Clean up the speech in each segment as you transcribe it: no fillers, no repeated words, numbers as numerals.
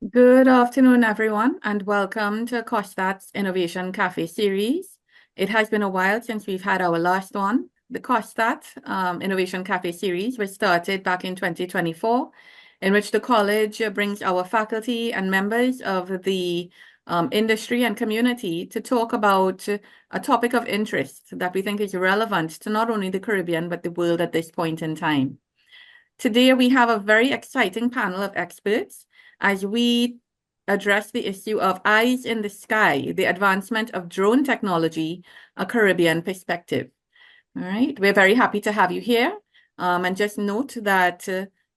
Good afternoon, everyone, and welcome to COSTAATT's Innovation Cafe series. It has been a while since we've had our last one. The COSTAATT Innovation Cafe series was started back in 2024, in which the college brings our faculty and members of the industry and community to talk about a topic of interest that we think is relevant to not only the Caribbean, but the world at this point in time. Today, we have a very exciting panel of experts as we address the issue of eyes in the sky, the advancement of drone technology, a Caribbean perspective. All right, we're very happy to have you here. And just note that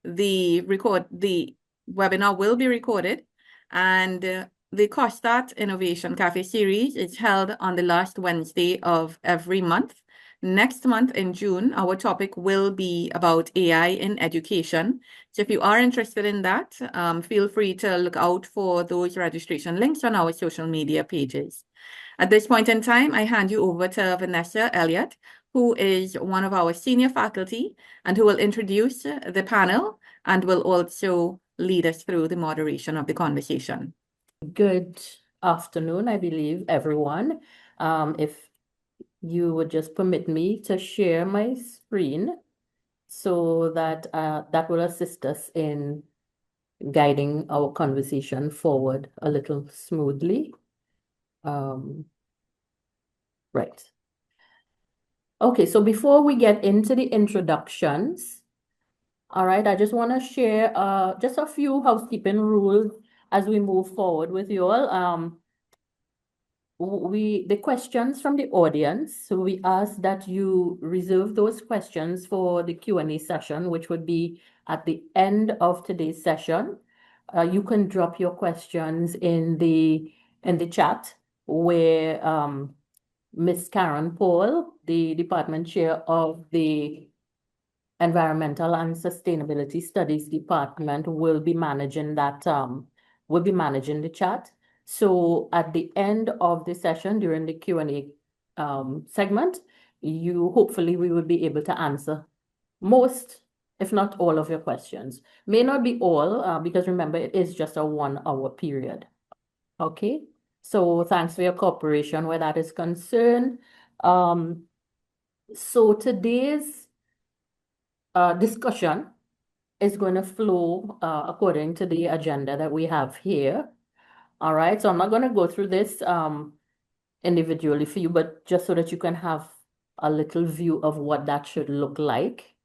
the webinar will be recorded, and the COSTAATT Innovation Cafe series is held on the last Wednesday of every month. Next month in June, our topic will be about AI in education. So if you are interested in that, feel free to look out for those registration links on our social media pages. At this point in time, I hand you over to Vanessa Elliott, who is one of our senior faculty and who will introduce the panel and will also lead us through the moderation of the conversation. Good afternoon, I believe, everyone. If you would just permit me to share my screen so that that will assist us in guiding our conversation forward a little smoothly. Right. Okay, so before we get into the introductions, all right, I just want to share just a few housekeeping rules as we move forward with you all. The questions from the audience, so we ask that you reserve those questions for the Q&A session, which would be at the end of today's session. You can drop your questions in the chat where Ms. Karen Paul, the department chair of the Environmental and Sustainability Studies Department, will be managing that, will be managing the chat. So at the end of the session, during the Q&A segment, hopefully we will be able to answer most, if not all of your questions. May not be all, because remember, it is just a 1 hour period. Okay, so thanks for your cooperation where that is concerned. So today's discussion is going to flow according to the agenda that we have here. All right, so I'm not going to go through this individually for you, but just so that you can have a little view of what that should look like.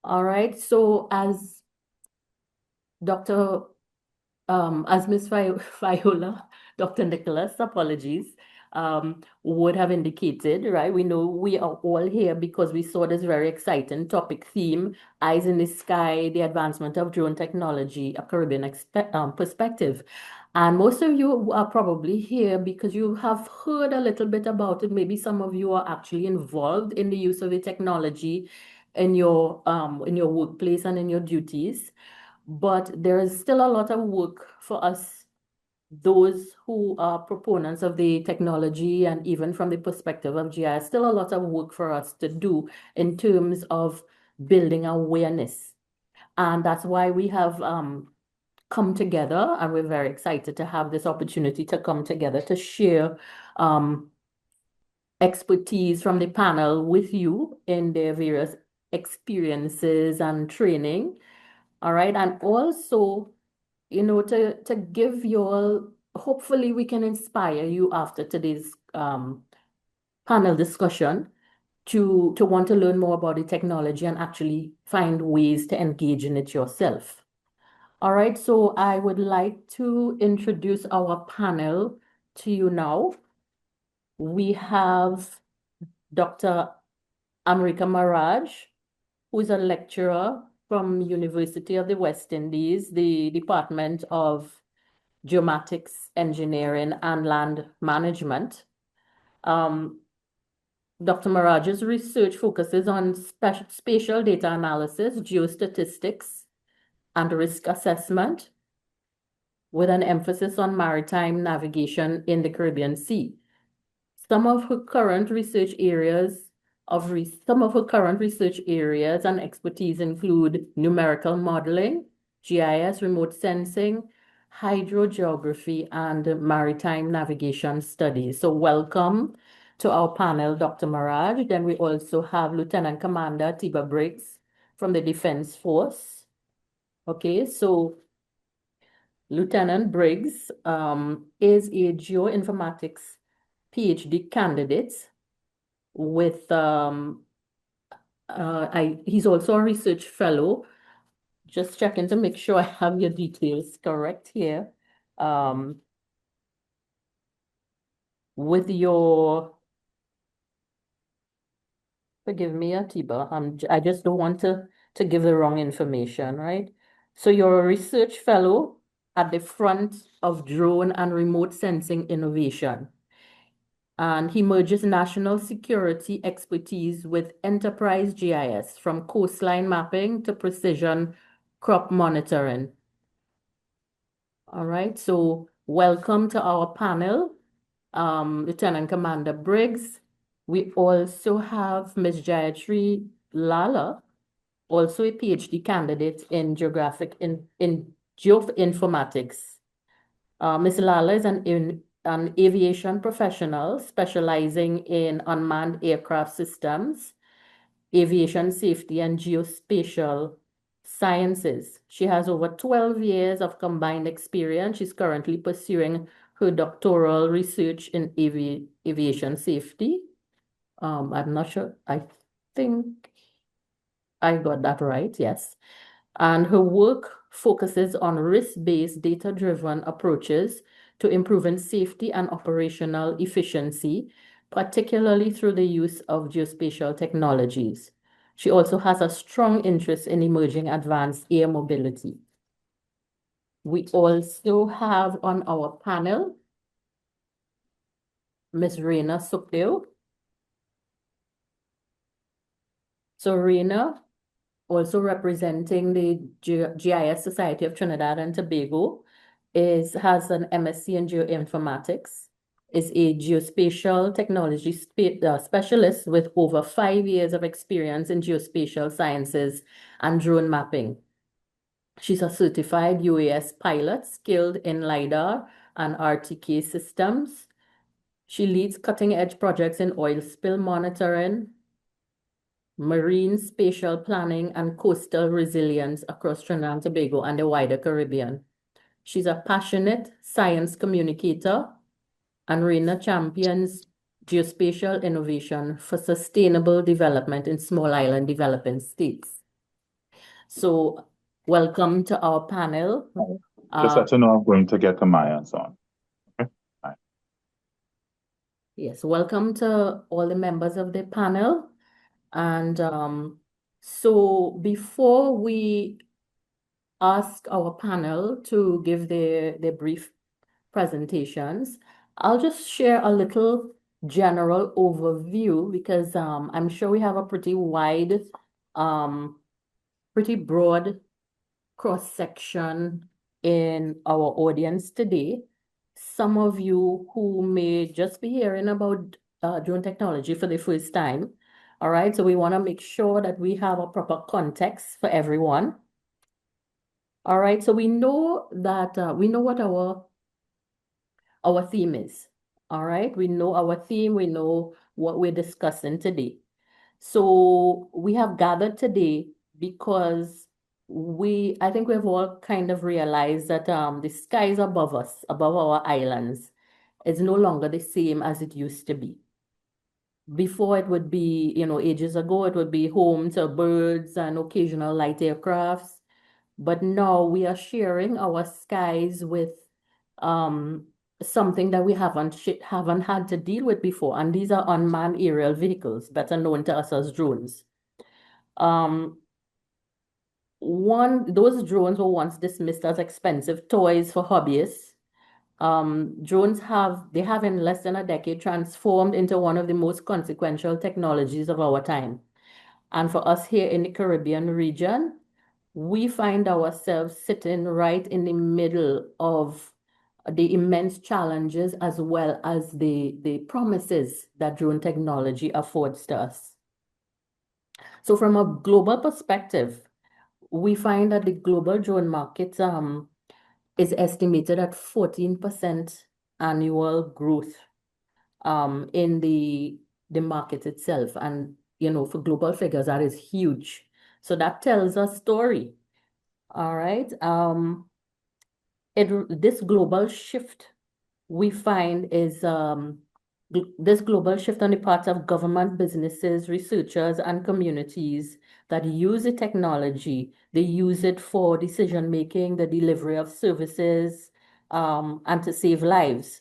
All right, so as Miss Viola, Dr. Nicholas, apologies, would have indicated, right? We know we are all here because we saw this very exciting topic theme, Eyes in the Sky, the advancement of drone technology, a Caribbean perspective. And most of you are probably here because you have heard a little bit about it. Maybe some of you are actually involved in the use of the technology in your workplace and in your duties. But there is still a lot of work for us, those who are proponents of the technology, and even from the perspective of GIS, still a lot of work for us to do in terms of building awareness. And that's why we have come together, and we're very excited to have this opportunity to come together to share expertise from the panel with you in their various experiences and training. All right, and also, to give you all, hopefully we can inspire you after today's panel discussion to want to learn more about the technology and actually find ways to engage in it yourself. All right, so I would like to introduce our panel to you now. We have Dr. Amrika Maharaj, who is a lecturer from University of the West Indies, the Department of Geomatics, Engineering, and Land Management. Dr. Maharaj's research focuses on spatial data analysis, geostatistics, and risk assessment, with an emphasis on maritime navigation in the Caribbean Sea. Some of her current research areas some of her current research areas and expertise include numerical modeling, GIS, remote sensing, hydrogeography, and maritime navigation studies. So welcome to our panel, Dr. Maharaj. Then we also have Lieutenant Commander Atiba Briggs from the Defense Force. Okay, so Lieutenant Briggs is a geoinformatics PhD candidate with he's also a research fellow. Just checking to make sure I have your details correct here. With your, forgive me, Atiba, I just don't want to give the wrong information, right? So you're a research fellow at the front of drone and remote sensing innovation. And he merges national security expertise with enterprise GIS, from coastline mapping to precision crop monitoring. All right, so welcome to our panel, Lieutenant Commander Briggs. We also have Ms. Giatri Lalla, also a PhD candidate in geoinformatics. Ms. Lalla is an aviation professional specializing in unmanned aircraft systems, aviation safety, and geospatial sciences. She has over 12 years of combined experience. She's currently pursuing her doctoral research in aviation safety. I'm not sure. I think I got that right, yes. And her work focuses on risk-based, data-driven approaches to improving safety and operational efficiency, particularly through the use of geospatial technologies. She also has a strong interest in emerging advanced air mobility. We also have on our panel Ms. Reina Sookdeo. So Reina, also representing the GIS Society of Trinidad and Tobago, has an MSc in Geoinformatics, is a geospatial technology specialist with over 5 years of experience in geospatial sciences and drone mapping. She's a certified UAS pilot skilled in LiDAR and RTK systems. She leads cutting-edge projects in oil spill monitoring, marine spatial planning, and coastal resilience across Trinidad and Tobago and the wider Caribbean. She's a passionate science communicator, and Reina champions geospatial innovation for sustainable development in small island developing states. So welcome to our panel. Just let you know I'm going to get to my answer on. Okay. Bye. Yes, welcome to all the members of the panel. And so before we ask our panel to give their brief presentations, I'll just share a little general overview because I'm sure we have a pretty wide, pretty broad cross-section in our audience today. Some of you who may just be hearing about drone technology for the first time. All right, so we want to make sure that we have a proper context for everyone. All right, so we know that we know what our theme is. All right, we know our theme, we know what we're discussing today. So we have gathered today because I think we've all kind of realized that the skies above us, above our islands, is no longer the same as it used to be. Before it would be, ages ago, it would be home to birds and occasional light aircrafts. But now we are sharing our skies with something that we haven't had to deal with before, and these are unmanned aerial vehicles, better known to us as drones. Those drones were once dismissed as expensive toys for hobbyists. Drones have in less than a decade transformed into one of the most consequential technologies of our time. And for us here in the Caribbean region, we find ourselves sitting right in the middle of the immense challenges as well as the promises that drone technology affords to us. So from a global perspective, we find that the global drone market is estimated at 14% annual growth in the market itself. And, for global figures, that is huge. So that tells a story. All right. This global shift we find is this global shift on the part of government, businesses, researchers, and communities that use the technology. They use it for decision making, the delivery of services, and to save lives.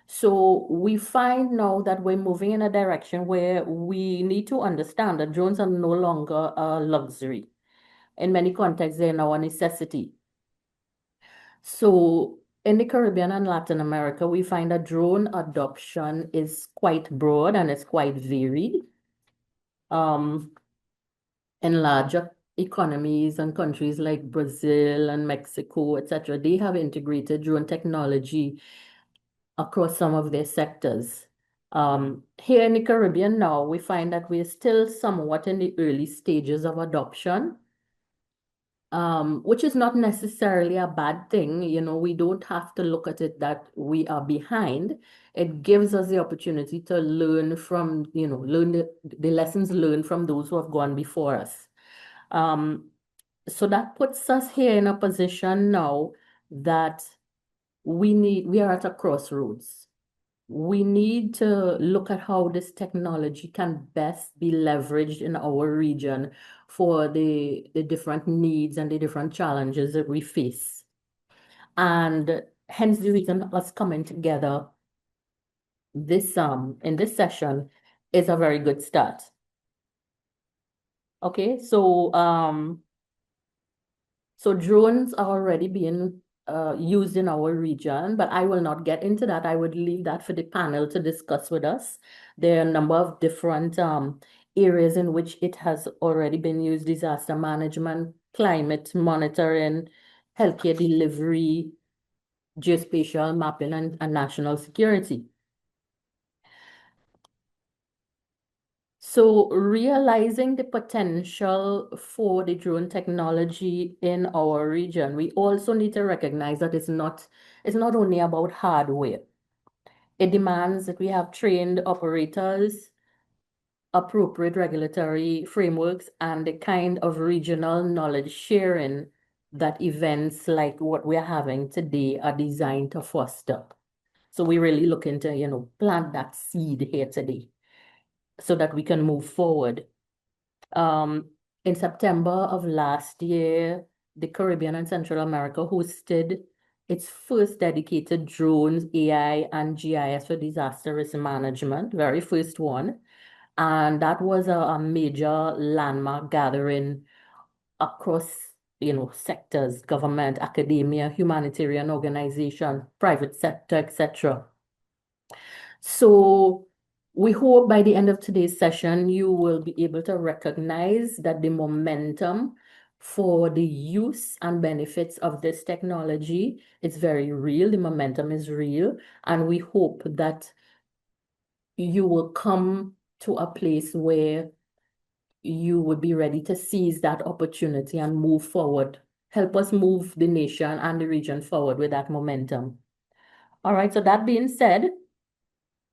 So we find now that we're moving in a direction where we need to understand that drones are no longer a luxury. In many contexts, they're now a necessity. So in the Caribbean and Latin America, we find that drone adoption is quite broad and it's quite varied. In larger economies and countries like Brazil and Mexico, etc., they have integrated drone technology across some of their sectors. Here in the Caribbean now, we find that we're still somewhat in the early stages of adoption. Which is not necessarily a bad thing. We don't have to look at it that we are behind. It gives us the opportunity to learn from, learn the lessons learned from those who have gone before us. So that puts us here in a position now that we are at a crossroads. We need to look at how this technology can best be leveraged in our region for the different needs and the different challenges that we face. And hence the reason us coming together this in this session is a very good start. Okay, so drones are already being used in our region, but I will not get into that. I would leave that for the panel to discuss with us. There are a number of different areas in which it has already been used: disaster management, climate monitoring, healthcare delivery, geospatial mapping, and national security. So realizing the potential for the drone technology in our region, we also need to recognize that it's not only about hardware. It demands that we have trained operators, appropriate regulatory frameworks, and the kind of regional knowledge sharing that events like what we're having today are designed to foster. So we really looking to, plant that seed here today so that we can move forward. In September of last year, the Caribbean and Central America hosted its first dedicated drones, AI, and GIS for disaster risk management, very first one. And that was a major landmark gathering across, sectors: government, academia, humanitarian organization, private sector, etc. So we hope by the end of today's session, you will be able to recognize that the momentum for the use and benefits of this technology is very real. The momentum is real. And we hope that you will come to a place where you would be ready to seize that opportunity and move forward. Help us move the nation and the region forward with that momentum. All right, so that being said,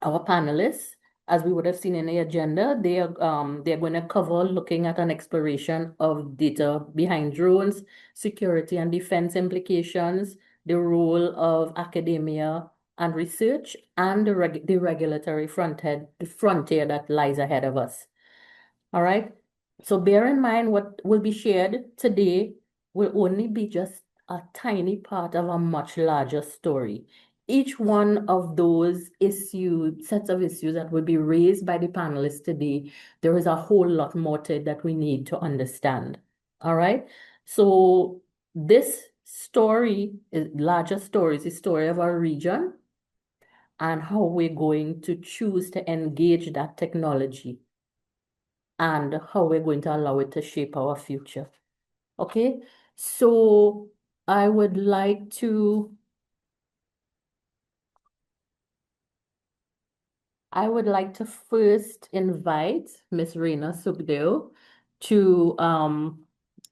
our panelists, as we would have seen in the agenda, they're going to cover looking at an exploration of data behind drones, security and defense implications, the role of academia and research, and the regulatory frontier that lies ahead of us. All right. So bear in mind what will be shared today will only be just a tiny part of a much larger story. Each one of those sets of issues that will be raised by the panelists today, there is a whole lot more to it that we need to understand. All right. So this story is larger story, is the story of our region and how we're going to choose to engage that technology and how we're going to allow it to shape our future. Okay, so I would like to first invite Ms. Sookdeo to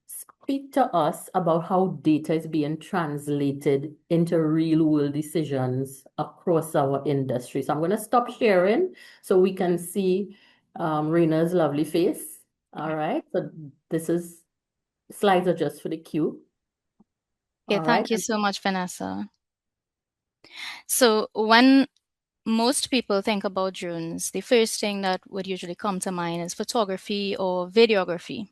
speak to us about how data is being translated into real world decisions across our industry. So I'm going to stop sharing so we can see Rena's lovely face. All right. So this is slides are just for the queue. Okay, All thank right. you so much, Vanessa. So when most people think about drones, the first thing that would usually come to mind is photography or videography.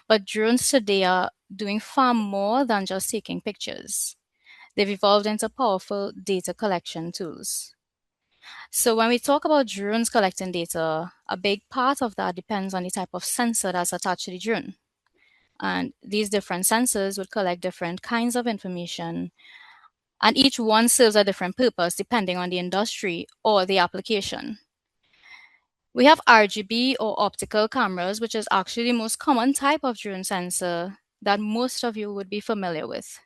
But drones today are doing far more than just taking pictures. They've evolved into powerful data collection tools. So when we talk about drones collecting data, a big part of that depends on the type of sensor that's attached to the drone. And these different sensors would collect different kinds of information, and each one serves a different purpose depending on the industry or the application. We have RGB or optical cameras, which is actually the most common type of drone sensor that most of you would be familiar with.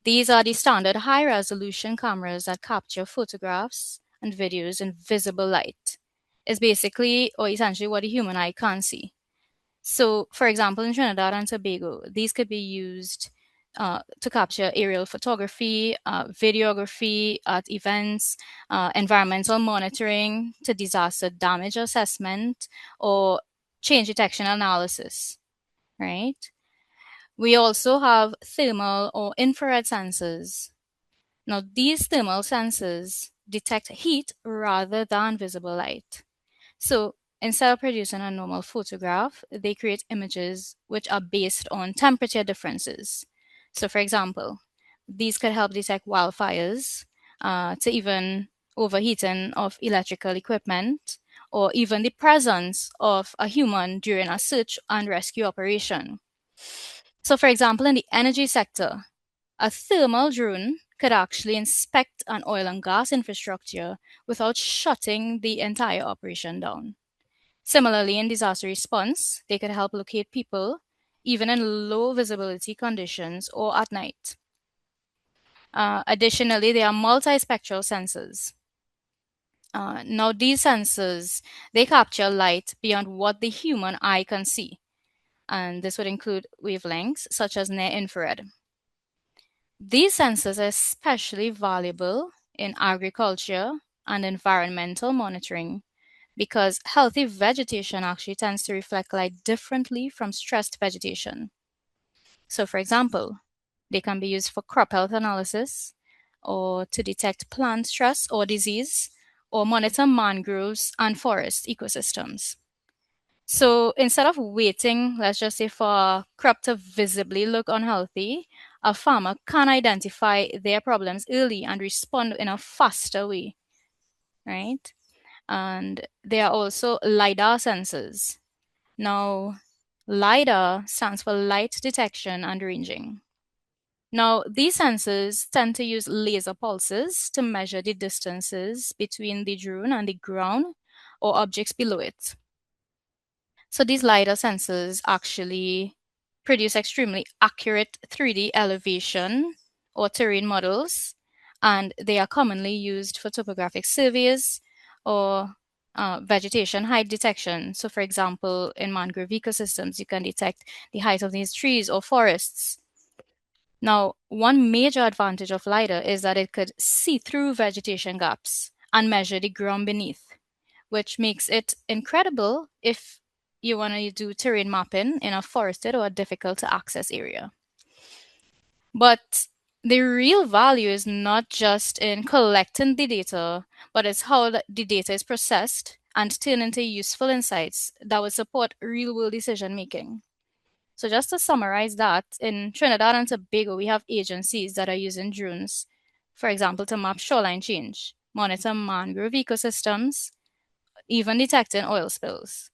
These are the standard high-resolution cameras that capture photographs and videos in visible light. It's basically or essentially what the human eye can't see. So, for example, in Trinidad and Tobago, these could be used to capture aerial photography, videography at events, environmental monitoring to disaster damage assessment, or change detection analysis, right? We also have thermal or infrared sensors. Now, these thermal sensors detect heat rather than visible light. So instead of producing a normal photograph, they create images which are based on temperature differences. So for example, these could help detect wildfires, to even overheating of electrical equipment, or even the presence of a human during a search and rescue operation. So for example, in the energy sector, a thermal drone could actually inspect an oil and gas infrastructure without shutting the entire operation down. Similarly, in disaster response, they could help locate people even in low visibility conditions or at night. Additionally, there are multispectral sensors. Now, these sensors, they capture light beyond what the human eye can see. And this would include wavelengths such as near infrared. These sensors are especially valuable in agriculture and environmental monitoring because healthy vegetation actually tends to reflect light differently from stressed vegetation. So, for example, they can be used for crop health analysis, or to detect plant stress or disease, or monitor mangroves and forest ecosystems. So instead of waiting, let's just say, for a crop to visibly look unhealthy, a farmer can identify their problems early and respond in a faster way, right? And there are also LiDAR sensors. Now, LiDAR stands for light detection and ranging. Now, these sensors tend to use laser pulses to measure the distances between the drone and the ground or objects below it. So these LiDAR sensors actually produce extremely accurate 3D elevation or terrain models, and they are commonly used for topographic surveys or vegetation height detection. So for example, in mangrove ecosystems, you can detect the height of these trees or forests. Now, one major advantage of LiDAR is that it could see through vegetation gaps and measure the ground beneath, which makes it incredible if you want to do terrain mapping in a forested or a difficult to access area. But the real value is not just in collecting the data, but it's how the data is processed and turned into useful insights that would support real world decision making. So just to summarize that, in Trinidad and Tobago, we have agencies that are using drones, for example, to map shoreline change, monitor mangrove ecosystems, even detecting oil spills.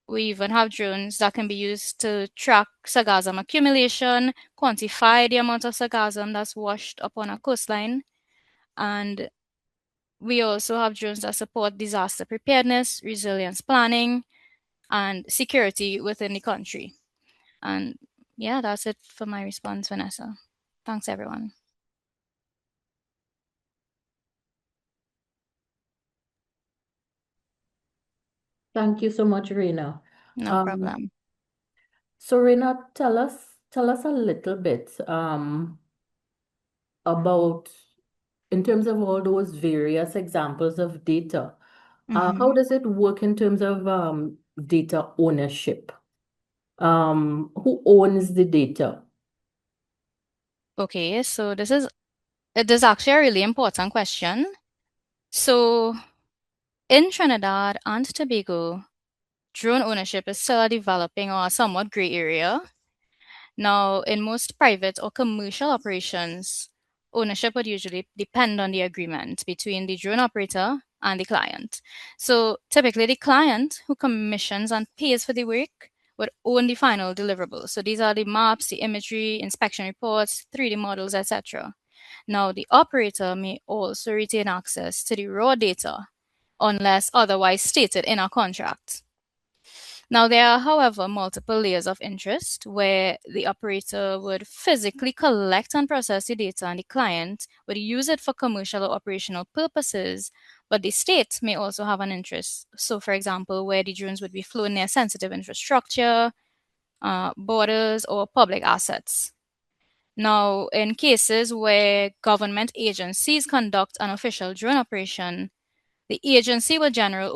We even have drones that can be used to track sargassum accumulation, quantify the amount of sargassum that's washed upon a coastline, and we also have drones that support disaster preparedness, resilience planning, and security within the country. And yeah, that's it for my response, Vanessa. Thanks, everyone. Thank you so much, Rena. No problem. So Rena, tell us a little bit about, in terms of all those various examples of data, how does it work in terms of data ownership? Who owns the data? Okay, so this is actually a really important question. So in Trinidad and Tobago, drone ownership is still a developing or a somewhat gray area. Now, in most private or commercial operations, ownership would usually depend on the agreement between the drone operator and the client. So typically, the client who commissions and pays for the work would own the final deliverables. So these are the maps, the imagery, inspection reports, 3D models, etc. Now, the operator may also retain access to the raw data unless otherwise stated in a contract. Now, there are, however, multiple layers of interest where the operator would physically collect and process the data and the client would use it for commercial or operational purposes, but the state may also have an interest. So, for example, where the drones would be flown near sensitive infrastructure, borders, or public assets. Now, in cases where government agencies conduct an official drone operation, the agency will generally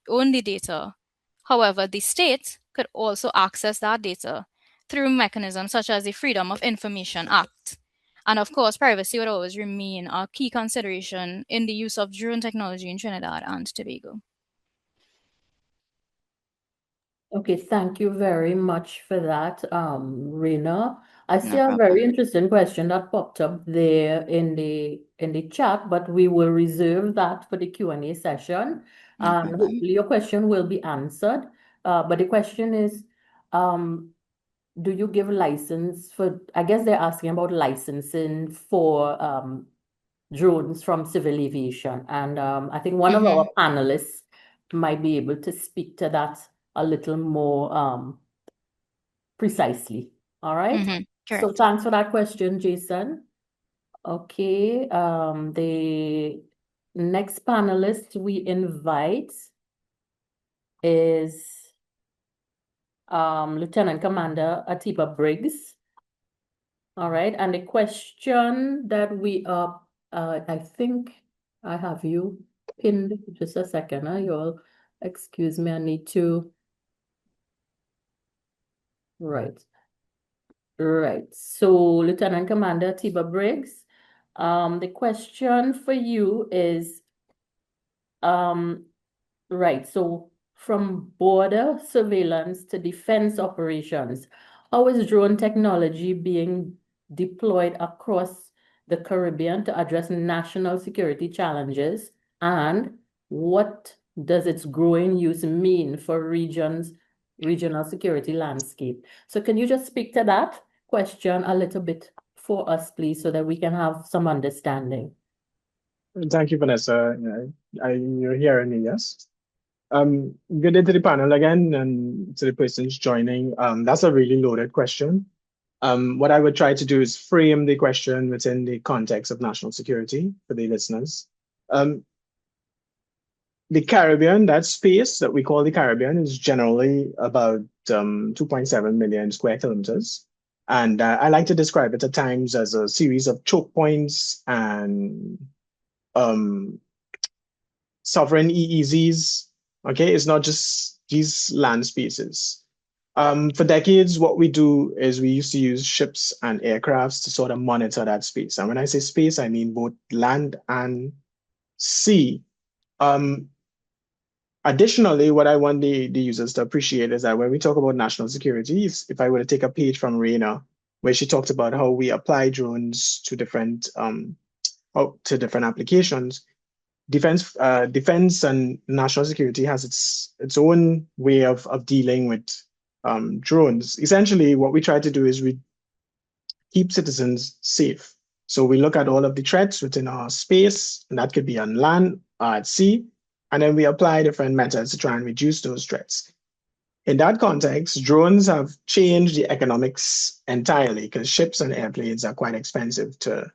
own the data. However, the state could also access that data through mechanisms such as the Freedom of Information Act. And of course, privacy would always remain a key consideration in the use of drone technology in Trinidad and Tobago. Okay, thank you very much for that, Rena. I see No a very problem. interesting question that popped up there in the chat, but we will reserve that for the Q&A session. No And problem. hopefully your question will be answered. But the question is, do you give license for, I guess they're asking about licensing for drones from civil aviation. And I think one of our panelists might be able to speak to that a little more precisely. All right. So Correct. thanks for that question, Jason. Okay. The next panelist we invite is Lieutenant Commander Atiba Briggs. All right. And the question that we are, I think I have you pinned. Just a second. You'll excuse me. I need to. Right. Right. So, Lieutenant Commander Atiba Briggs, the question for you is, right. So, from border surveillance to defense operations, how is drone technology being deployed across the Caribbean to address national security challenges? And what does its growing use mean for regional security landscape? So can you just speak to that question a little bit for us, please, so that we can have some understanding? Thank you, Vanessa. You're hearing me, yes? Good day to the panel again and to the persons joining. That's a really loaded question. What I would try to do is frame the question within the context of national security for the listeners. The Caribbean, that space that we call the Caribbean, is generally about 2.7 million square kilometers. And I like to describe it at times as a series of choke points and sovereign EEZs. Okay, it's not just these land spaces. For decades, what we do is we used to use ships and aircrafts to sort of monitor that space. And when I say space, I mean both land and sea. Additionally, what I want the users to appreciate is that when we talk about national security, if I were to take a page from Rena, where she talked about how we apply drones to different applications, defense and national security has its own way of dealing with drones. Essentially, what we try to do is we keep citizens safe. So we look at all of the threats within our space, and that could be on land or at sea, and then we apply different methods to try and reduce those threats. In that context, drones have changed the economics entirely because ships and airplanes are quite expensive to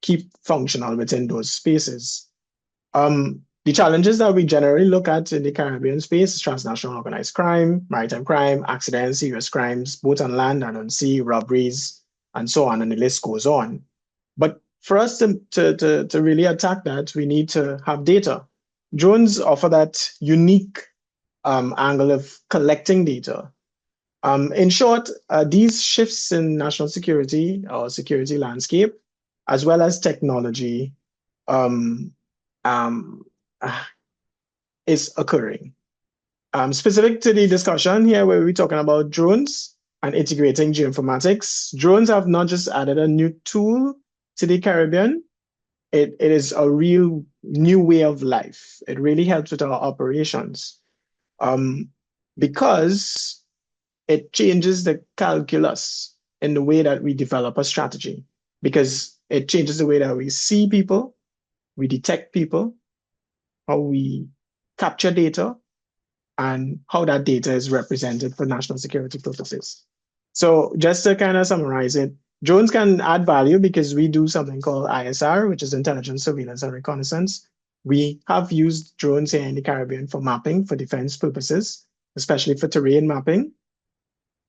keep functional within those spaces. The challenges that we generally look at in the Caribbean space is transnational organized crime, maritime crime, accidents, serious crimes, both on land and on sea, robberies, and so on, and the list goes on. But for us to really attack that, we need to have data. Drones offer that unique angle of collecting data. In short, these shifts in national security or security landscape, as well as technology, is occurring. Specific to the discussion here, where we're talking about drones and integrating geoinformatics, drones have not just added a new tool to the Caribbean, it is a real new way of life. It really helps with our operations because it changes the calculus in the way that we develop a strategy, because it changes the way that we see people, we detect people, how we capture data, and how that data is represented for national security purposes. So just to kind of summarize it, drones can add value because we do something called ISR, which is intelligence, surveillance, and reconnaissance. We have used drones here in the Caribbean for mapping, for defense purposes, especially for terrain mapping,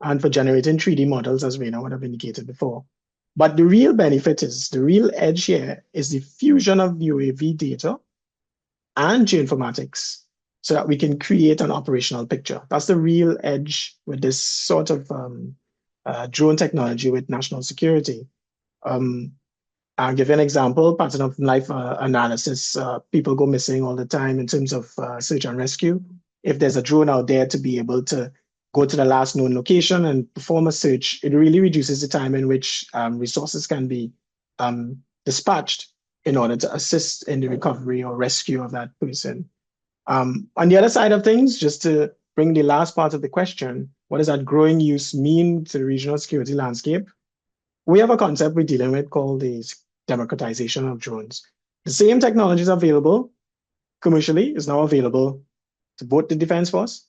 and for generating 3D models, as Rena would have indicated before. But the real benefit is, the real edge here is the fusion of UAV data and geoinformatics so that we can create an operational picture. That's the real edge with this sort of drone technology with national security. I'll give you an example, pattern of life analysis. People go missing all the time in terms of search and rescue. If there's a drone out there to be able to go to the last known location and perform a search, it really reduces the time in which resources can be dispatched in order to assist in the recovery or rescue of that person. On the other side of things, just to bring the last part of the question, what does that growing use mean to the regional security landscape? We have a concept we're dealing with called the democratization of drones. The same technology is available commercially, is now available to both the Defense Force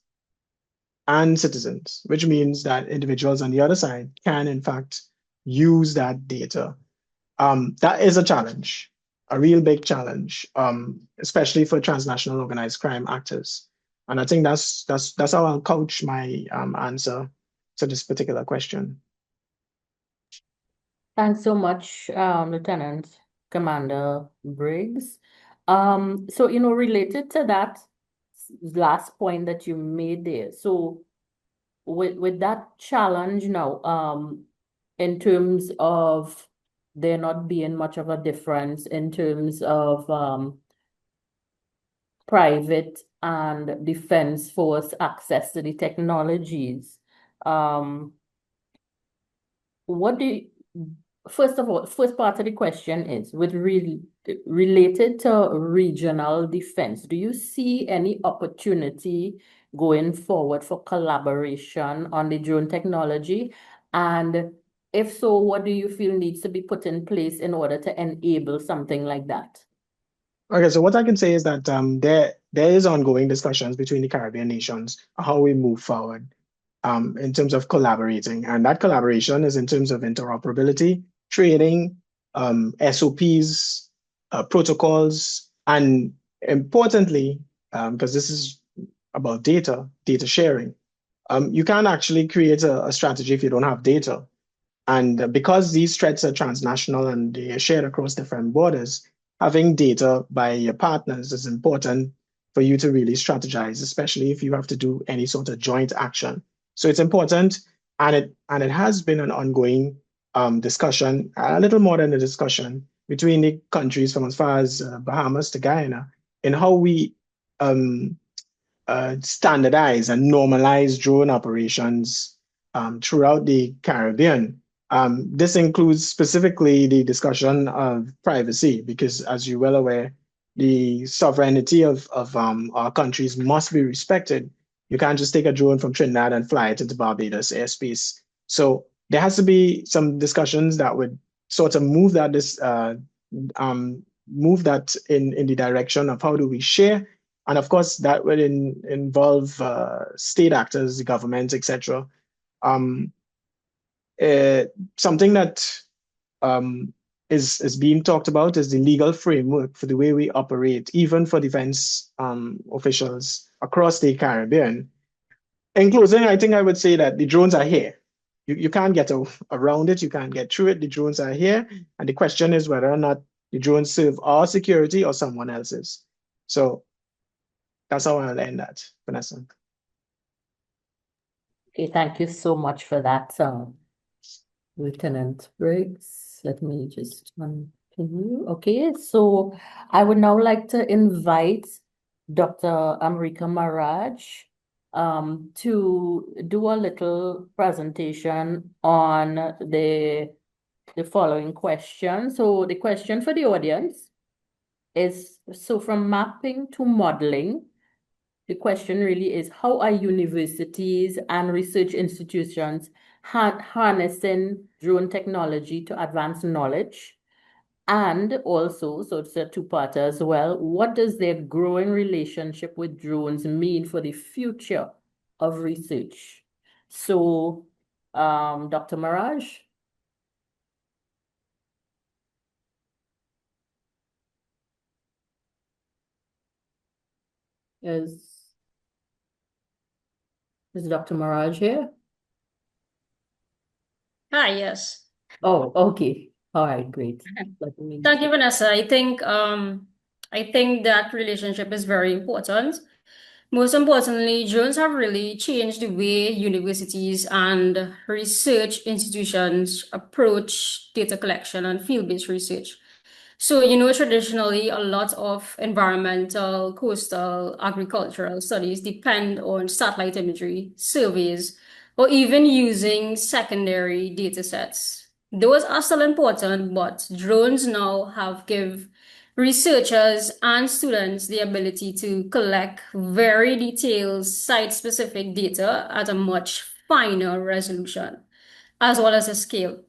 and citizens, which means that individuals on the other side can, in fact, use that data. That is a challenge, a real big challenge, especially for transnational organized crime actors. And I think that's how I'll couch my answer to this particular question. Thanks so much, Lieutenant Commander Briggs. So, related to that last point that you made there, so with that challenge now, in terms of there not being much of a difference in terms of private and defense force access to the technologies, what do you, first of all, first part of the question is related to regional defense. Do you see any opportunity going forward for collaboration on the drone technology? And if so, what do you feel needs to be put in place in order to enable something like that? Okay, so what I can say is that there is ongoing discussions between the Caribbean nations on how we move forward in terms of collaborating. And that collaboration is in terms of interoperability, training, SOPs, protocols, and importantly, because this is about data sharing, you can't actually create a strategy if you don't have data. And because these threats are transnational and they are shared across different borders, having data by your partners is important for you to really strategize, especially if you have to do any sort of joint action. So it's important, and it has been an ongoing discussion, a little more than a discussion, between the countries from as far as Bahamas to Guyana, in how we standardize and normalize drone operations throughout the Caribbean. This includes specifically the discussion of privacy, because as you're well aware, the sovereignty of our countries must be respected. You can't just take a drone from Trinidad and fly it into Barbados airspace. So there has to be some discussions that would sort of move that in the direction of how do we share, and of course that would involve state actors, the government, etc. Something that is being talked about is the legal framework for the way we operate, even for defense officials across the Caribbean. In closing, I think I would say that the drones are here. You can't get around it. You can't get through it. The drones are here. And the question is whether or not the drones serve our security or someone else's. So that's how I'll end that, Vanessa. Okay, thank you so much for that, Lieutenant Briggs. Let me just continue. Okay, so I would now like to invite Dr. Amrika Maharaj to do a little presentation on the following question. So the question for the audience is, so from mapping to modeling, the question really is, how are universities and research institutions harnessing drone technology to advance knowledge? And also, so it's a two-parter as well, what does their growing relationship with drones mean for the future of research? So, Dr. Maharaj? Is Dr. Maharaj here? Hi, yes. Oh, okay. All right, great. Thank you, Vanessa. I think that relationship is very important. Most importantly, drones have really changed the way universities and research institutions approach data collection and field-based research. So, traditionally, a lot of environmental, coastal, agricultural studies depend on satellite imagery, surveys, or even using secondary data sets. Those are still important, but drones now have give researchers and students the ability to collect very detailed site-specific data at a much finer resolution, as well as a scale.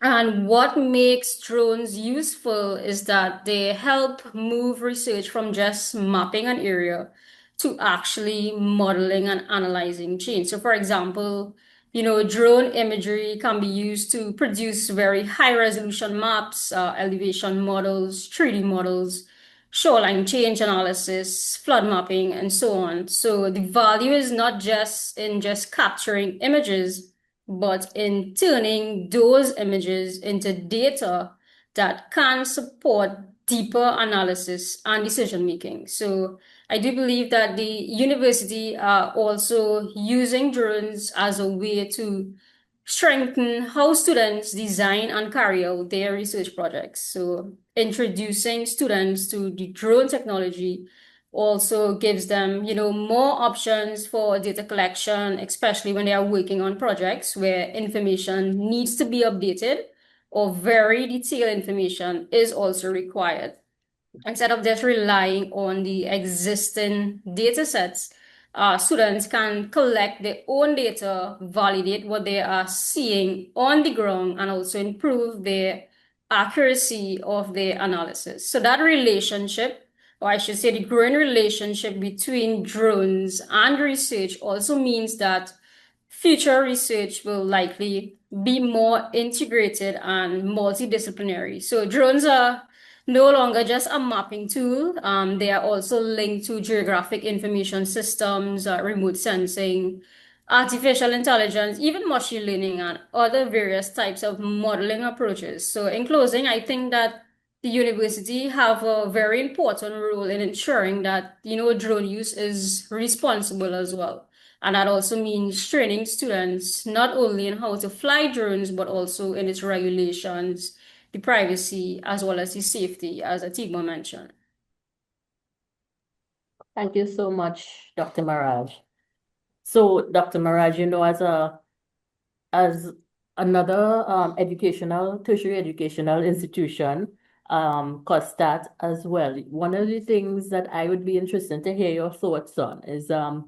And what makes drones useful is that they help move research from just mapping an area to actually modeling and analyzing change. So, for example, drone imagery can be used to produce very high resolution maps, elevation models, 3D models, shoreline change analysis, flood mapping, and so on. So the value is not just in just capturing images, but in turning those images into data that can support deeper analysis and decision making. So I do believe that the university are also using drones as a way to strengthen how students design and carry out their research projects. So introducing students to the drone technology also gives them, more options for data collection, especially when they are working on projects where information needs to be updated or very detailed information is also required. Instead of just relying on the existing data sets, students can collect their own data, validate what they are seeing on the ground, and also improve their accuracy of their analysis. So that relationship, or I should say the growing relationship between drones and research, also means that future research will likely be more integrated and multidisciplinary. So drones are no longer just a mapping tool. They are also linked to geographic information systems, remote sensing, artificial intelligence, even machine learning, and other various types of modeling approaches. So in closing, I think that the university have a very important role in ensuring that, drone use is responsible as well. And that also means training students not only in how to fly drones, but also in its regulations, the privacy, as well as the safety, as Atiba mentioned. Thank you so much, Dr. Maharaj. So, Dr. Maharaj, as another tertiary educational institution, COSTAATT as well, one of the things that I would be interested to hear your thoughts on is, first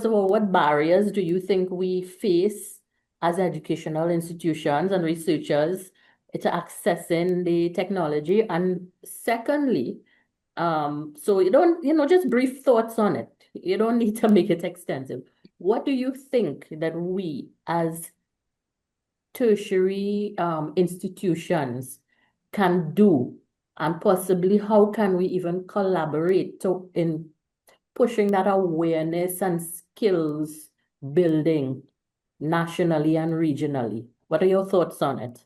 of all, what barriers do you think we face as educational institutions and researchers to accessing the technology? And secondly, so you don't, just brief thoughts on it. You don't need to make it extensive. What do you think that we as tertiary institutions can do, and possibly how can we even collaborate in pushing that awareness and skills building nationally and regionally? What are your thoughts on it?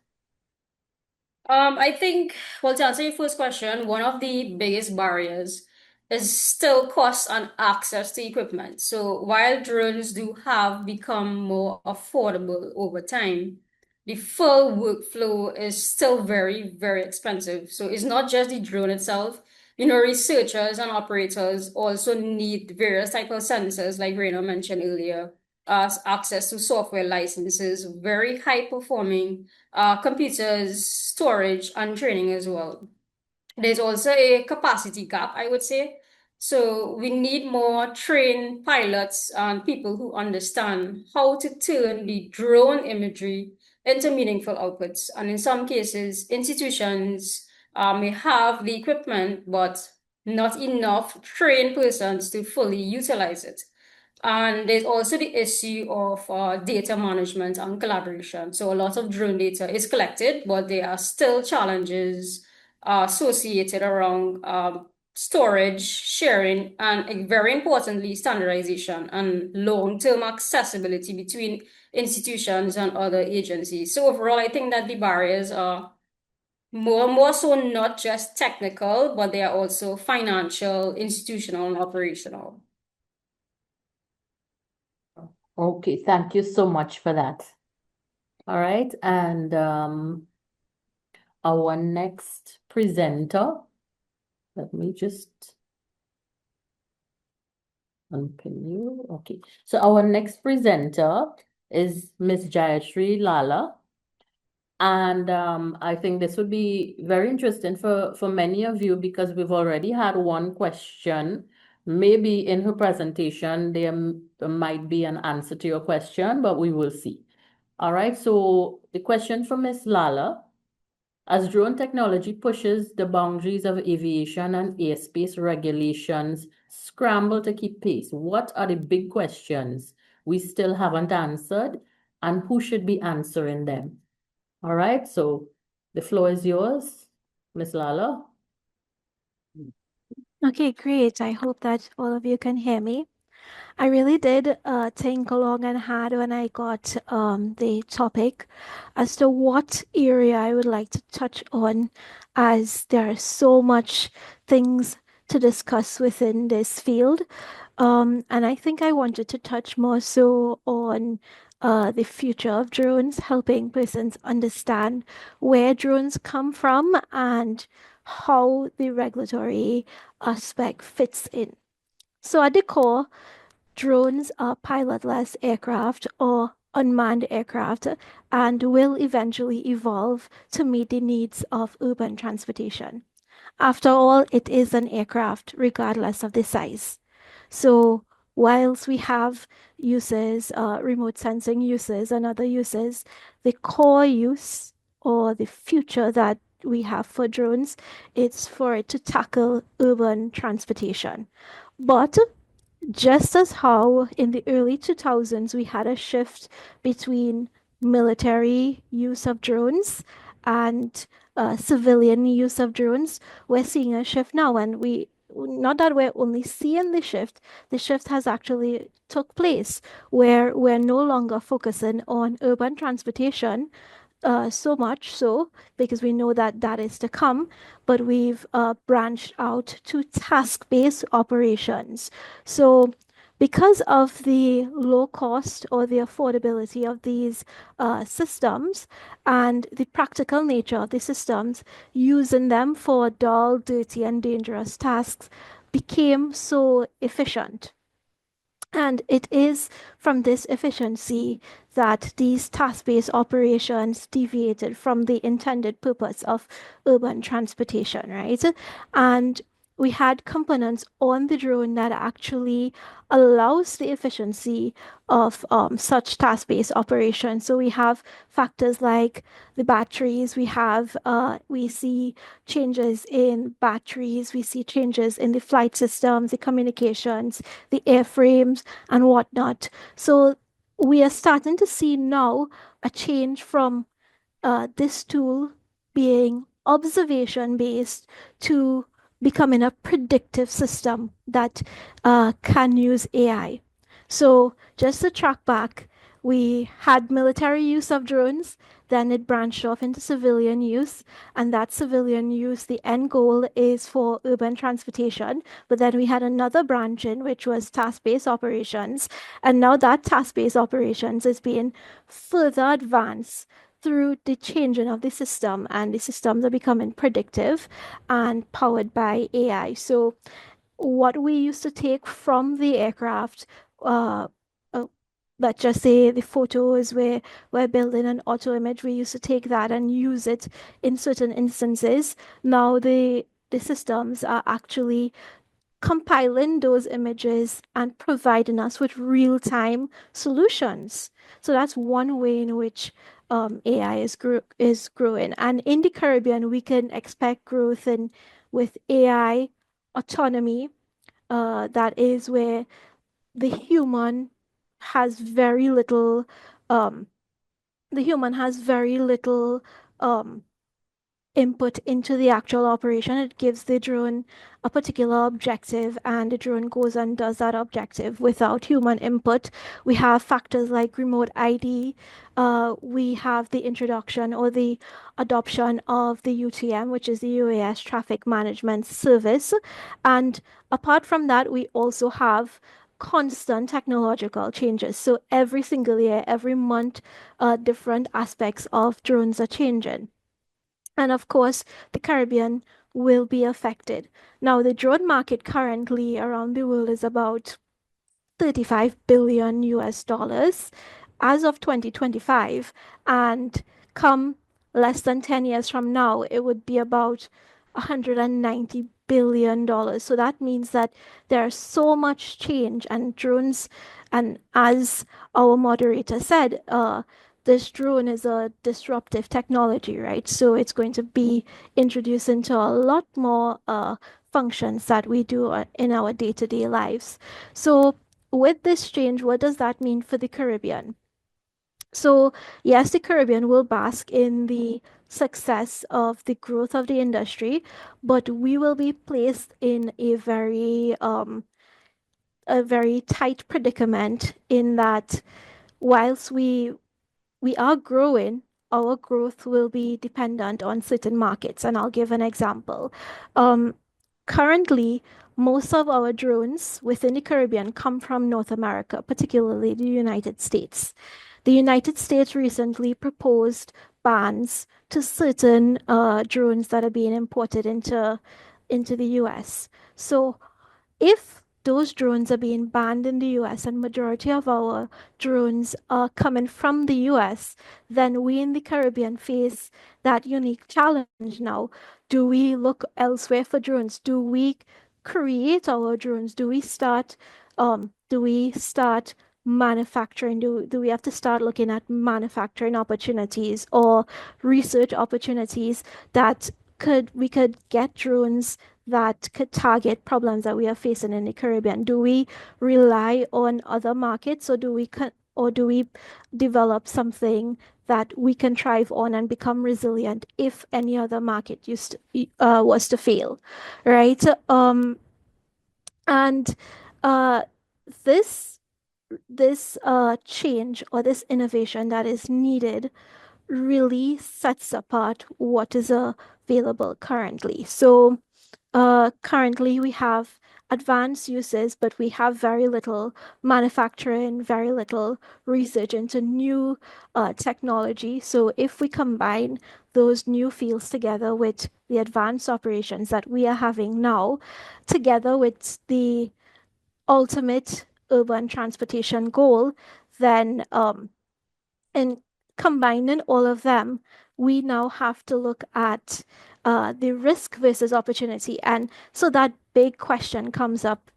I think, well, to answer your first question, one of the biggest barriers is still cost and access to equipment. So while drones do have become more affordable over time, the full workflow is still very, very expensive. So it's not just the drone itself. Researchers and operators also need various type of sensors, like Rena mentioned earlier, as access to software licenses, very high performing computers, storage, and training as well. There's also a capacity gap, I would say. So we need more trained pilots and people who understand how to turn the drone imagery into meaningful outputs. And in some cases, institutions may have the equipment, but not enough trained persons to fully utilize it. And there's also the issue of data management and collaboration. So a lot of drone data is collected, but there are still challenges associated around storage, sharing, and very importantly, standardization and long-term accessibility between institutions and other agencies. So overall, I think that the barriers are more so not just technical, but they are also financial, institutional, and operational. Okay, thank you so much for that. All right, and our next presenter, let me just unpin you. Okay, so our next presenter is Miss Giatri Lalla. And I think this would be very interesting for many of you because we've already had one question. Maybe in her presentation, there might be an answer to your question, but we will see. All right, so the question from Ms. Lalla: as drone technology pushes the boundaries of aviation and airspace regulations scramble to keep pace, what are the big questions we still haven't answered, and who should be answering them? All right, so the floor is yours, Ms. Lalla. Okay, great. I hope that all of you can hear me. I really did think long and hard when I got the topic as to what area I would like to touch on, as there are so much things to discuss within this field. And I think I wanted to touch more so on the future of drones, helping persons understand where drones come from and how the regulatory aspect fits in. So at the core, drones are pilotless aircraft or unmanned aircraft and will eventually evolve to meet the needs of urban transportation. After all, it is an aircraft regardless of the size. So whilst we have uses, remote sensing uses and other uses, the core use or the future that we have for drones, it's for it to tackle urban transportation. But just as how in the early 2000s we had a shift between military use of drones and civilian use of drones, we're seeing a shift now, and we not that we're only seeing the shift has actually took place where we're no longer focusing on urban transportation so much so because we know that that is to come, but we've branched out to task-based operations. So because of the low cost or the affordability of these systems and the practical nature of the systems, using them for dull, dirty, and dangerous tasks became so efficient. And it is from this efficiency that these task-based operations deviated from the intended purpose of urban transportation, right? And we had components on the drone that actually allows the efficiency of such task-based operations. So we have factors like the batteries, we see changes in batteries, we see changes in the flight systems, the communications, the airframes, and whatnot. So we are starting to see now a change from this tool being observation based to becoming a predictive system that can use AI. So just to track back, we had military use of drones, then it branched off into civilian use, and that civilian use, the end goal is for urban transportation. But then we had another branch in which was task-based operations, and now that task-based operations is being further advanced through the changing of the system, and the systems are becoming predictive and powered by AI. So what we used to take from the aircraft, uh, uh, let's just say the photos where we're building an auto image, we used to take that and use it in certain instances. Now the systems are actually compiling those images and providing us with real-time solutions. So that's one way in which AI is growing. And in the Caribbean, we can expect growth with AI autonomy. That is where the human has very little um, um, input into the actual operation. It gives the drone a particular objective, and the drone goes and does that objective without human input. We have factors like remote ID. We have the introduction or the adoption of the UTM, which is the UAS Traffic Management Service. And apart from that, we also have constant technological changes. So every single year, every month, different aspects of drones are changing. And of course, the Caribbean will be affected. Now, the drone market currently around the world is about 35 billion US dollars as of 2025. And come less than 10 years from now, it would be about $190 billion. So that means that there's so much change, and drones, and as our moderator said, this drone is a disruptive technology, right? So it's going to be introduced into a lot more functions that we do in our day-to-day lives. So with this change, what does that mean for the Caribbean? So yes, the Caribbean will bask in the success of the growth of the industry, but we will be placed in a very tight predicament in that whilst we are growing, our growth will be dependent on certain markets. And I'll give an example. Currently, most of our drones within the Caribbean come from North America, particularly the United States. The United States recently proposed bans to certain drones that are being imported into the US. So if those drones are being banned in the US and majority of our drones are coming from the US, then we in the Caribbean face that unique challenge now. Do we look elsewhere for drones? Do we create our drones? Do we start manufacturing? Do we have to start looking at manufacturing opportunities or research opportunities that we could get drones that could target problems that we are facing in the Caribbean? Do we rely on other markets, or do we develop something that we can thrive on and become resilient if any other market was to fail, right? And uh, this change or this innovation that is needed really sets apart what is available currently. So currently we have advanced uses, but we have very little manufacturing, very little research into new technology. So if we combine those new fields together with the advanced operations that we are having now, together with the ultimate urban transportation goal, then in combining all of them, we now have to look at the risk versus opportunity. And so that big question comes up.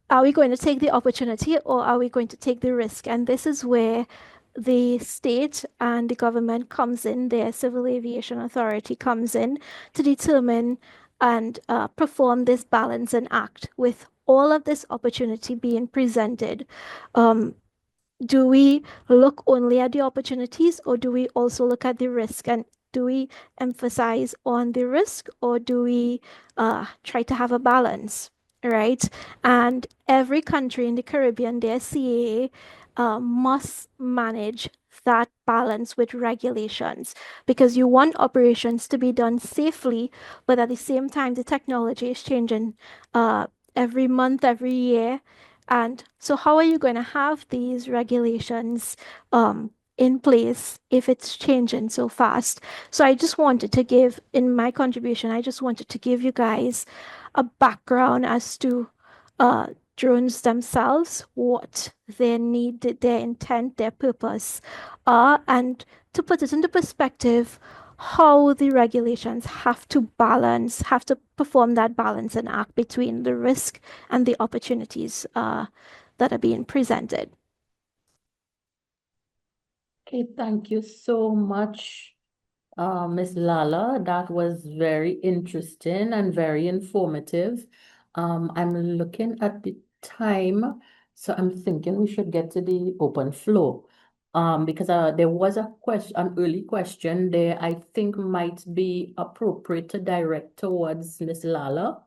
Are we going to take the opportunity, or are we going to take the risk? And this is where the state and the government comes in, their Civil Aviation Authority comes in to determine and perform this balancing act with all of this opportunity being presented. do we look only at the opportunities, or do we also look at the risk? And do we emphasize on the risk, or do we try to have a balance, right? And every country in the Caribbean, their CAA must manage that balance with regulations, because you want operations to be done safely, but at the same time, the technology is changing every month, every year. And so, how are you going to have these regulations in place if it's changing so fast? So, I just wanted to give, in my contribution, I just wanted to give you guys a background as to uh, drones themselves, what their need, their intent, their purpose are, and to put it into perspective, how the regulations have to balance, have to perform that balance and act between the risk and the opportunities that are being presented. Okay, thank you so much, Ms. Lalla. That was very interesting and very informative. I'm looking at the time, so I'm thinking we should get to the open floor. Because there was a question, an early question there, I think might be appropriate to direct towards Ms. Lalla.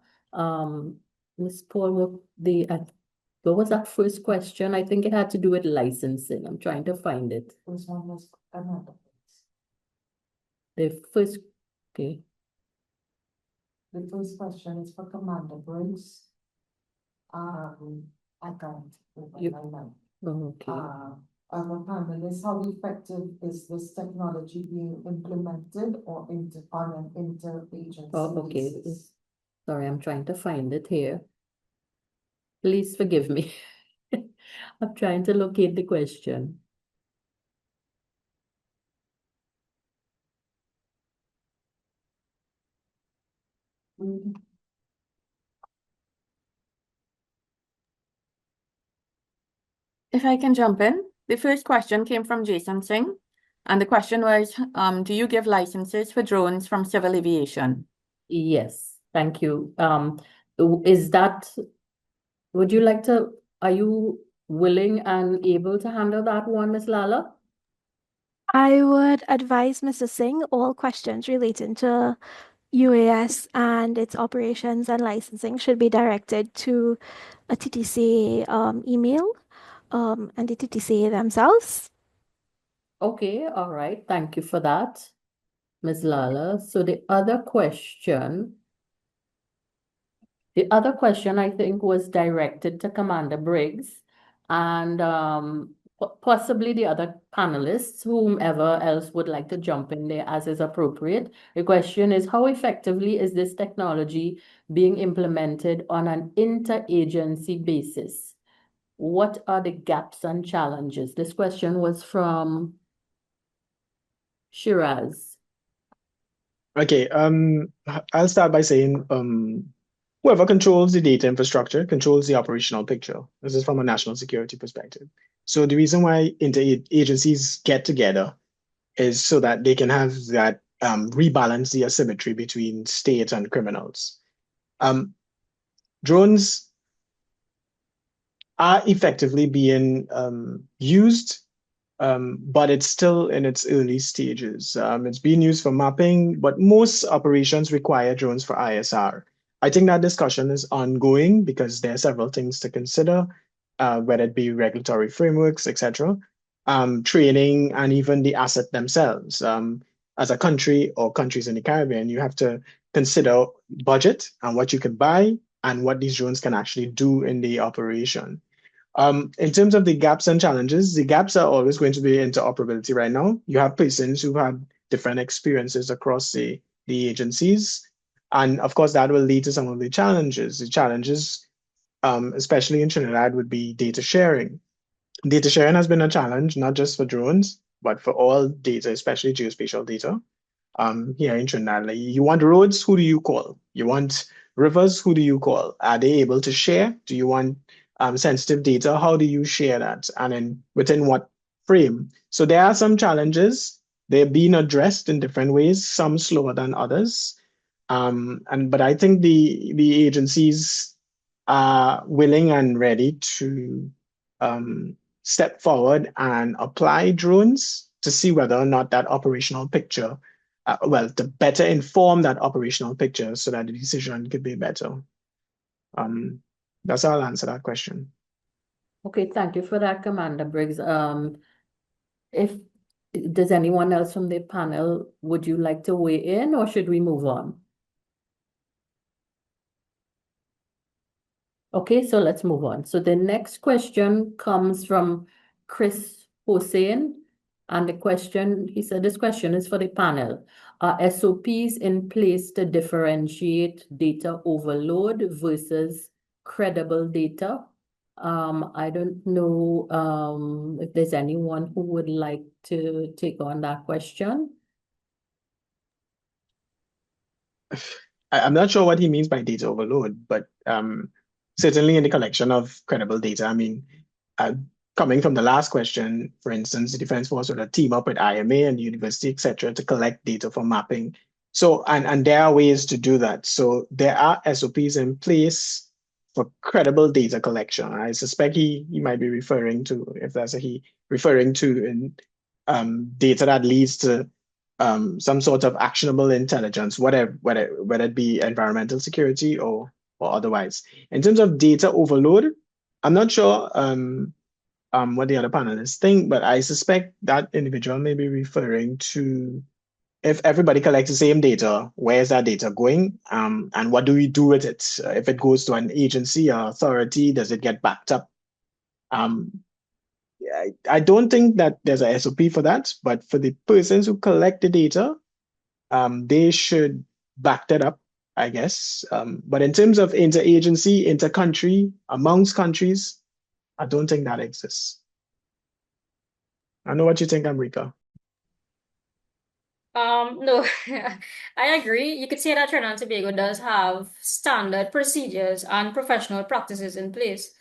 Ms. Paul, what was that first question? I think it had to do with licensing. I'm trying to find it. This one was another. The first, okay. The first question is for Commander Briggs. I can't You- open my mic. Okay. I'm a panelist. How effective is this technology being implemented or on an interagency okay. basis? Sorry, I'm trying to find it here. Please forgive me. I'm trying to locate the question. If I can jump in, the first question came from Jason Singh, and the question was, do you give licenses for drones from civil aviation? Yes, thank you. Is that, would you like to, are you willing and able to handle that one, Ms. Lalla? I would advise Mr. Singh all questions relating to UAS and its operations and licensing should be directed to a TTC email and the TTC themselves. Okay, all right. Thank you for that, Ms. Lalla. So the other question I think was directed to Commander Briggs and possibly the other panelists, whomever else would like to jump in there as is appropriate. The question is, how effectively is this technology being implemented on an interagency basis? What are the gaps and challenges? This question was from Shiraz. Okay, I'll start by saying whoever controls the data infrastructure controls the operational picture. This is from a national security perspective. So the reason why interagencies get together is so that they can have that rebalance the asymmetry between state and criminals. Drones are effectively being used, but it's still in its early stages. It's being used for mapping, but most operations require drones for ISR. I think that discussion is ongoing because there are several things to consider, whether it be regulatory frameworks, etc., training, and even the asset themselves. As a country or countries in the Caribbean, you have to consider budget and what you can buy and what these drones can actually do in the operation. In terms of the gaps and challenges, the gaps are always going to be interoperability right now. You have persons who have different experiences across the agencies. And of course, that will lead to some of the challenges. The challenges, especially in Trinidad, would be data sharing. Data sharing has been a challenge, not just for drones, but for all data, especially geospatial data. Here in Trinidad, like you want roads, who do you call? You want rivers, who do you call? Are they able to share? Do you want sensitive data? How do you share that? And then within what frame? So there are some challenges. They're being addressed in different ways, some slower than others. But I think the agencies are willing and ready to step forward and apply drones to see whether or not that operational picture, to better inform that operational picture so that the decision could be better. That's how I'll answer that question. Okay, thank you for that, Commander Briggs. If does anyone else from the panel, would you like to weigh in or should we move on? Okay, so let's move on. So the next question comes from Chris Hossein. And the question, he said, this question is for the panel. Are SOPs in place to differentiate data overload versus credible data? I don't know if there's anyone who would like to take on that question. I'm not sure what he means by data overload, but certainly in the collection of credible data, I mean, coming from the last question, for instance, the Defense Force would team up with IMA and the university, et cetera, to collect data for mapping. So, and there are ways to do that. So there are SOPs in place for credible data collection. I suspect he might be referring to, if that's a he, referring to data that leads to some sort of actionable intelligence, whether it be environmental security or otherwise. In terms of data overload, I'm not sure what the other panelists think, but I suspect that individual may be referring to if everybody collects the same data, where is that data going? And what do we do with it? If it goes to an agency or authority, does it get backed up? I don't think that there's a SOP for that, but for the persons who collect the data, they should back that up, I guess. But in terms of interagency, intercountry, amongst countries, I don't think that exists. I know what you think, Amrika. No, I agree. You could say that Trinidad and Tobago does have standard procedures and professional practices in place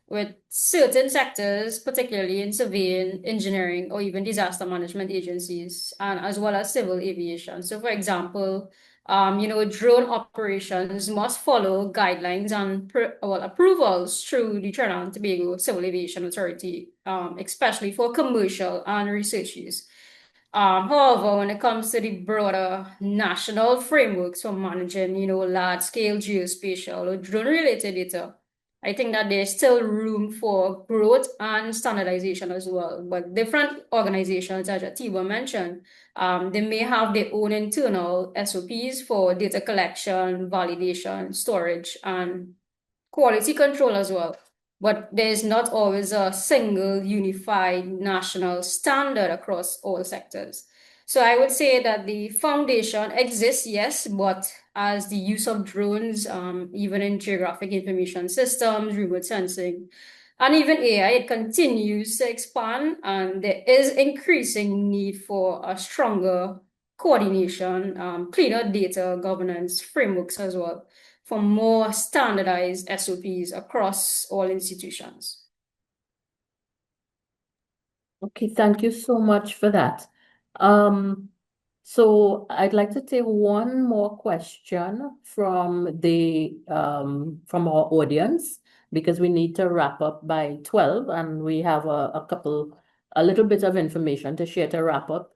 with certain sectors, particularly in surveying, engineering, or even disaster management agencies, and as well as civil aviation. So, for example, drone operations must follow guidelines and approvals through the Trinidad and Tobago Civil Aviation Authority, especially for commercial and research use. However, when it comes to the broader national frameworks for managing, large-scale geospatial or drone-related data, I think that there's still room for growth and standardization as well. But different organizations, as Atiba mentioned, they may have their own internal SOPs for data collection, validation, storage, and quality control as well. But there's not always a single unified national standard across all sectors. So I would say that the foundation exists, yes, but as the use of drones, even in geographic information systems, remote sensing, and even AI, it continues to expand, and there is increasing need for a stronger coordination, cleaner data governance frameworks as well, for more standardized SOPs across all institutions. Okay, thank you so much for that. So I'd like to take one more question from from our audience because we need to wrap up by 12 and we have a little bit of information to share to wrap up.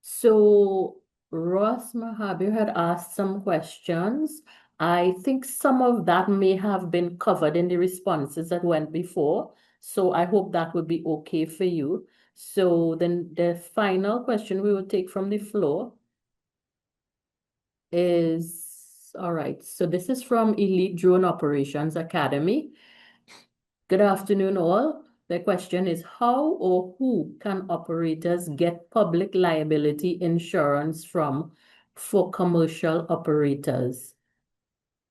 So Ross Mahabir had asked some questions. I think some of that may have been covered in the responses that went before. So I hope that would be okay for you. So then the final question we will take from the floor is, all right, so this is from Elite Drone Operations Academy. Good afternoon, all. The question is, how or who can operators get public liability insurance for commercial operators?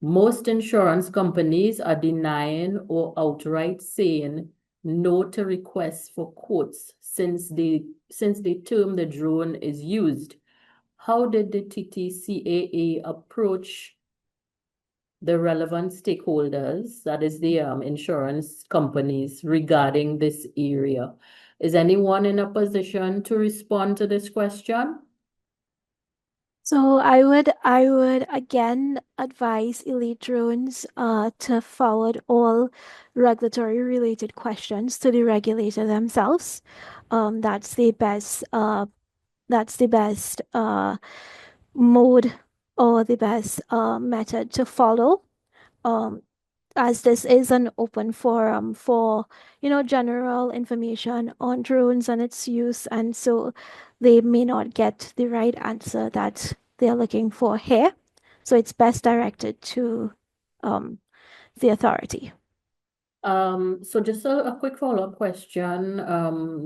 Most insurance companies are denying or outright saying no to requests for quotes since the term the drone is used. How did the TTCAA approach the relevant stakeholders, that is the insurance companies, regarding this area? Is anyone in a position to respond to this question? So I would again advise elite drones to forward all regulatory related questions to the regulator themselves. That's the best mode or the best method to follow. Um, as this is an open forum for, general information on drones and its use, and so they may not get the right answer that they're looking for here. So it's best directed to um, the authority. So just a quick follow-up question,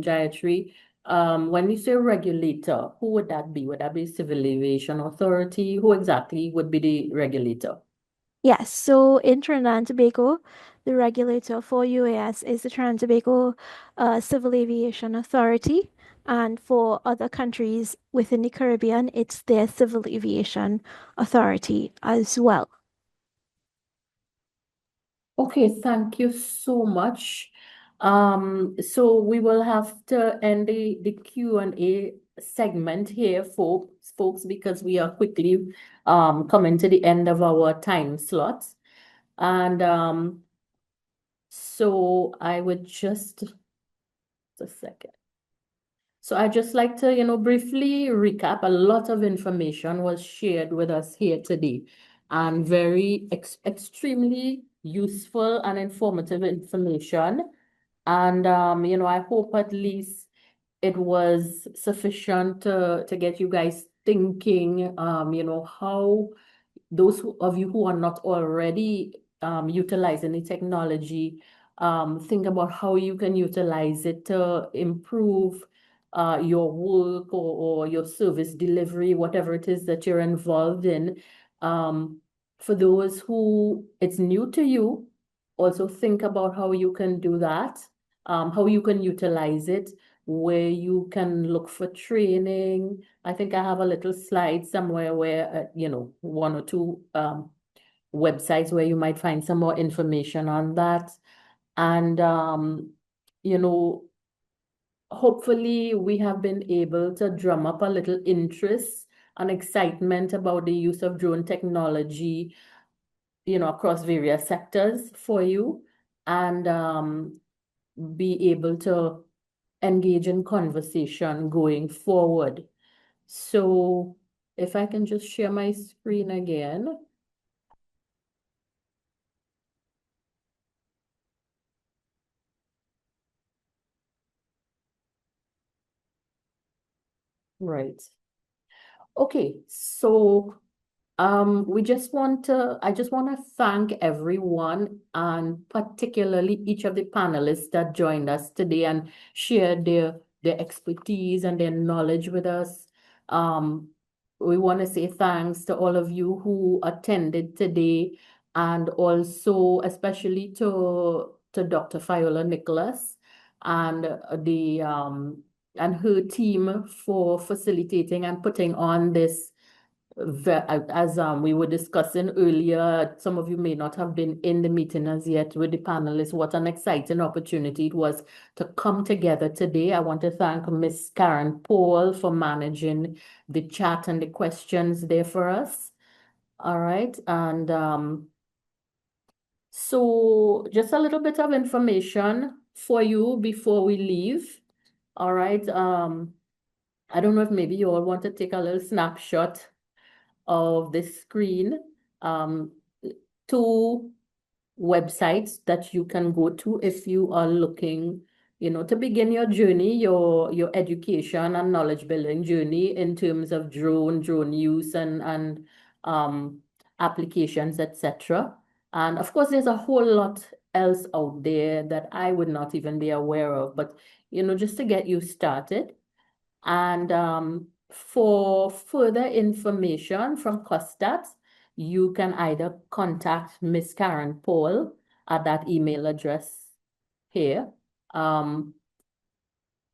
Giatri. When you say regulator, who would that be? Would that be Civil Aviation Authority? Who exactly would be the regulator? Yes, so in Trinidad and Tobago, the regulator for UAS is the Trinidad and Tobago Civil Aviation Authority, and for other countries within the Caribbean, it's their Civil Aviation Authority as well. Okay, thank you so much. So we will have to end the Q&A segment here, folks, because we are quickly coming to the end of our time slot. And so I would just a second. So I'd just like to, briefly recap. A lot of information was shared with us here today, and very extremely useful and informative information. And I hope at least it was sufficient to get you guys thinking, how those of you who are not already utilizing the technology, think about how you can utilize it to improve your work or your service delivery, whatever it is that you're involved in. For those who it's new to you, also think about how you can do that, how you can utilize it, where you can look for training. I think I have a little slide somewhere where, one or two websites where you might find some more information on that. And, you know, hopefully we have been able to drum up a little interest and excitement about the use of drone technology, across various sectors for you, and be able to engage in conversation going forward. So if I can just share my screen again. Right. Okay, so I just want to thank everyone, and particularly each of the panelists that joined us today and shared their expertise and their knowledge with us. We want to say thanks to all of you who attended today, and also especially to Dr. Fiola Nicholas and the and her team for facilitating and putting on this. As we were discussing earlier, some of you may not have been in the meeting as yet with the panelists. What an exciting opportunity it was to come together today. I want to thank Miss Karen Paul for managing the chat and the questions there for us. All right, and so just a little bit of information for you before we leave. All right, I don't know if maybe you all want to take a little snapshot of this screen. Two websites that you can go to if you are looking, to begin your journey, your education and knowledge building journey in terms of drone use and applications, etc. And of course, there's a whole lot else out there that I would not even be aware of, but just to get you started. And for further information from COSTAATT, you can either contact Miss Karen Paul at that email address here.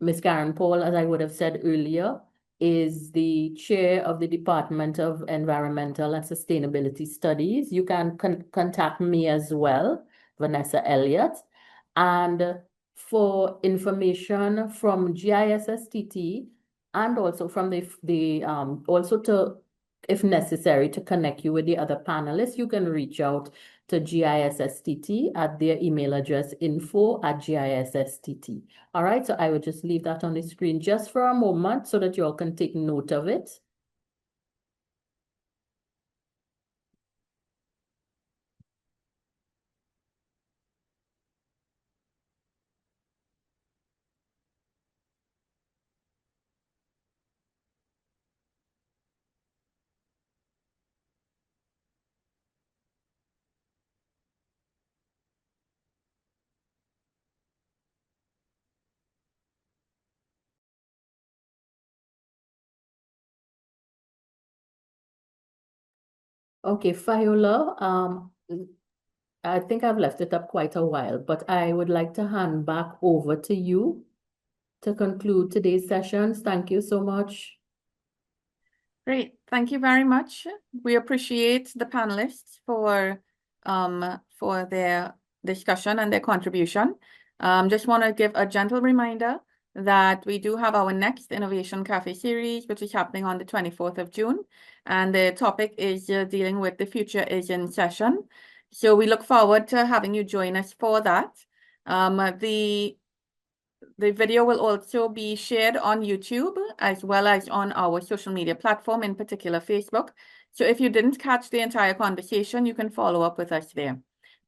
Miss Karen Paul, as I would have said earlier, is the chair of the Department of Environmental and Sustainability Studies. You can contact me as well, Vanessa Elliott. And for information from GISSTT, and also from also to if necessary, to connect you with the other panelists, you can reach out to GISSTT at their email address, info@GISSTT. All right, so I would just leave that on the screen just for a moment so that you all can take note of it. Okay, Fiola, I think I've left it up quite a while, but I would like to hand back over to you to conclude today's sessions. Thank you so much. Great. Thank you very much. We appreciate the panelists for their discussion and their contribution. Just want to give a gentle reminder that we do have our next Innovation Cafe series, which is happening on the 24th of June. And the topic is dealing with the future is in session. So we look forward to having you join us for that. The video will also be shared on YouTube as well as on our social media platform, in particular Facebook. So if you didn't catch the entire conversation, you can follow up with us there.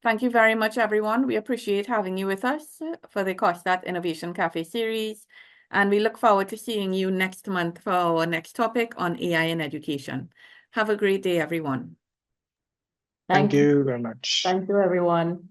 Thank you very much, everyone. We appreciate having you with us for the COSTAATT Innovation Cafe series. And we look forward to seeing you next month for our next topic on AI in education. Have a great day, everyone. Thank you very much. Thank you, everyone.